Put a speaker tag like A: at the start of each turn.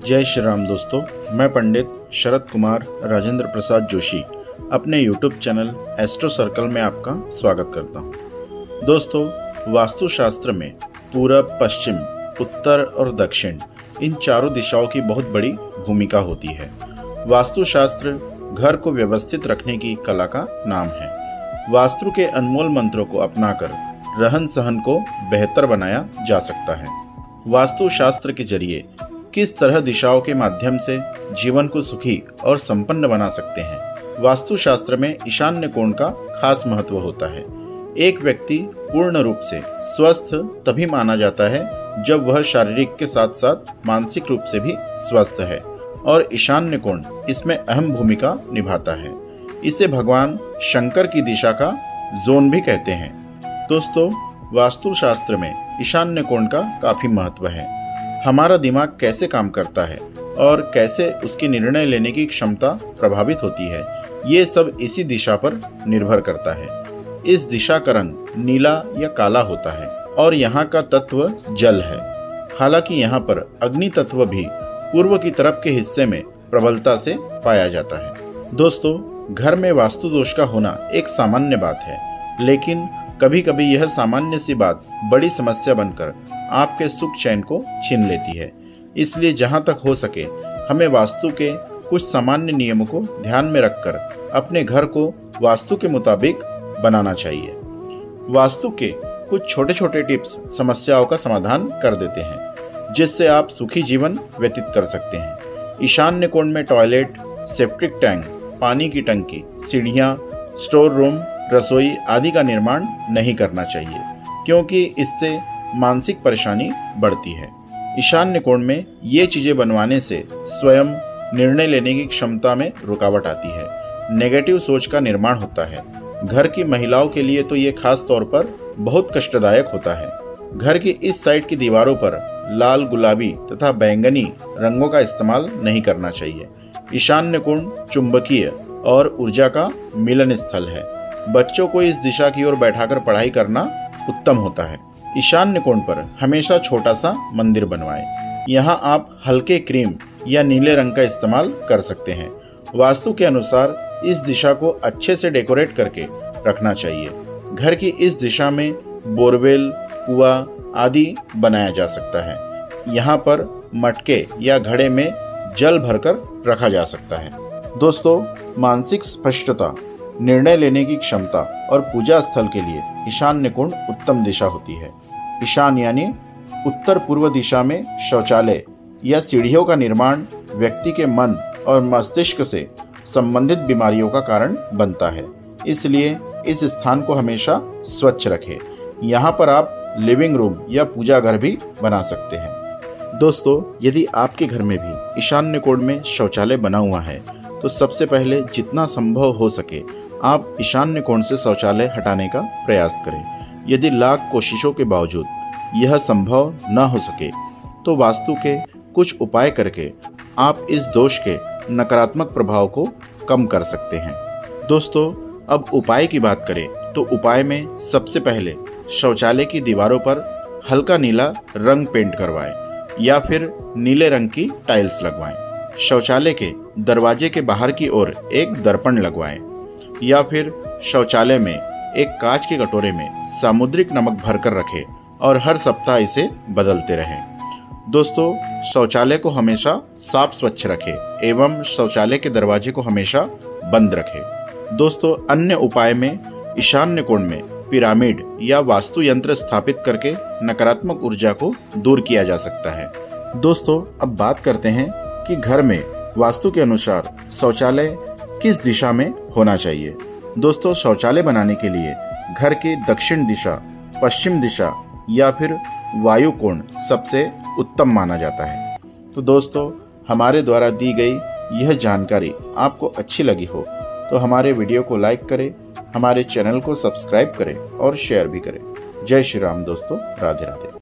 A: जय श्री राम दोस्तों, मैं पंडित शरद कुमार राजेंद्र प्रसाद जोशी अपने YouTube चैनल एस्ट्रो सर्कल में आपका स्वागत करता हूं। दोस्तों, वास्तुशास्त्र में पूरब, पश्चिम, उत्तर और दक्षिण इन चारों दिशाओं की बहुत बड़ी भूमिका होती है। वास्तुशास्त्र घर को व्यवस्थित रखने की कला का नाम है। वास्तु के अनमोल मंत्रों को अपनाकर रहन सहन को बेहतर बनाया जा सकता है। वास्तुशास्त्र के जरिए किस तरह दिशाओं के माध्यम से जीवन को सुखी और संपन्न बना सकते हैं। वास्तुशास्त्र में ईशान्य कोण का खास महत्व होता है। एक व्यक्ति पूर्ण रूप से स्वस्थ तभी माना जाता है जब वह शारीरिक के साथ साथ मानसिक रूप से भी स्वस्थ है, और ईशान्य कोण इसमें अहम भूमिका निभाता है। इसे भगवान शंकर की दिशा का जोन भी कहते हैं। दोस्तों, वास्तुशास्त्र में ईशान्य कोण का काफी महत्व है। हमारा दिमाग कैसे काम करता है और कैसे उसकी निर्णय लेने की क्षमता प्रभावित होती है, ये सब इसी दिशा पर निर्भर करता है। इस दिशा का रंग नीला या काला होता है और यहाँ का तत्व जल है। हालांकि यहाँ पर अग्नि तत्व भी पूर्व की तरफ के हिस्से में प्रबलता से पाया जाता है। दोस्तों, घर में वास्तु दोष का होना एक सामान्य बात है, लेकिन कभी कभी यह सामान्य सी बात बड़ी समस्या बनकर आपके सुख चैन को छीन लेती है। इसलिए जहां तक हो सके हमें वास्तु के कुछ सामान्य नियमों को ध्यान में रखकर अपने घर को वास्तु के मुताबिक बनाना चाहिए। वास्तु के कुछ छोटे छोटे टिप्स समस्याओं का समाधान कर देते हैं, जिससे आप सुखी जीवन व्यतीत कर सकते हैं। ईशान्य कोण में टॉयलेट, सेप्टिक टैंक, पानी की टंकी, सीढ़ियां, स्टोर रूम, रसोई आदि का निर्माण नहीं करना चाहिए, क्योंकि इससे मानसिक परेशानी बढ़ती है। ईशान्य कोण में ये चीजें बनवाने से स्वयं निर्णय लेने की क्षमता में रुकावट आती है। नेगेटिव सोच का निर्माण होता है। घर की महिलाओं के लिए तो ये खास तौर पर बहुत कष्टदायक होता है। घर की इस साइड की दीवारों पर लाल, गुलाबी तथा बैंगनी रंगों का इस्तेमाल नहीं करना चाहिए। ईशान्य कोण चुंबकीय और ऊर्जा का मिलन स्थल है। बच्चों को इस दिशा की ओर बैठाकर पढ़ाई करना उत्तम होता है। ईशान्य कोण पर हमेशा छोटा सा मंदिर बनवाएं। यहाँ आप हल्के क्रीम या नीले रंग का इस्तेमाल कर सकते हैं। वास्तु के अनुसार इस दिशा को अच्छे से डेकोरेट करके रखना चाहिए। घर की इस दिशा में बोरवेल, कुआं आदि बनाया जा सकता है। यहाँ पर मटके या घड़े में जल भरकर रखा जा सकता है। दोस्तों, मानसिक स्पष्टता, निर्णय लेने की क्षमता और पूजा स्थल के लिए ईशान्य कोण उत्तम दिशा होती है। ईशान यानी उत्तर पूर्व दिशा में शौचालय या सीढ़ियों का निर्माण व्यक्ति के मन और मस्तिष्क से संबंधित बीमारियों का कारण बनता है। इसलिए इस स्थान को हमेशा स्वच्छ रखें। यहाँ पर आप लिविंग रूम या पूजा घर भी बना सकते हैं। दोस्तों, यदि आपके घर में भी ईशान्य कोण में शौचालय बना हुआ है तो सबसे पहले जितना संभव हो सके आप ईशान्य कोण से शौचालय हटाने का प्रयास करें। यदि लाख कोशिशों के बावजूद यह संभव न हो सके तो वास्तु के कुछ उपाय करके आप इस दोष के नकारात्मक प्रभाव को कम कर सकते हैं। दोस्तों, अब उपाय की बात करें तो उपाय में सबसे पहले शौचालय की दीवारों पर हल्का नीला रंग पेंट करवाएं या फिर नीले रंग की टाइल्स लगवाएं। शौचालय के दरवाजे के बाहर की ओर एक दर्पण लगवाएं या फिर शौचालय में एक कांच के कटोरे में सामुद्रिक नमक भरकर रखें और हर सप्ताह इसे बदलते रहें। दोस्तों, शौचालय को हमेशा साफ स्वच्छ रखें एवं शौचालय के दरवाजे को हमेशा बंद रखें। दोस्तों, अन्य उपाय में ईशान्य कोण में पिरामिड या वास्तु यंत्र स्थापित करके नकारात्मक ऊर्जा को दूर किया जा सकता है। दोस्तों, अब बात करते हैं कि घर में वास्तु के अनुसार शौचालय किस दिशा में होना चाहिए। दोस्तों, शौचालय बनाने के लिए घर की दक्षिण दिशा, पश्चिम दिशा या फिर वायु कोण सबसे उत्तम माना जाता है। तो दोस्तों, हमारे द्वारा दी गई यह जानकारी आपको अच्छी लगी हो तो हमारे वीडियो को लाइक करें, हमारे चैनल को सब्सक्राइब करें और शेयर भी करें। जय श्री राम दोस्तों, राधे राधे।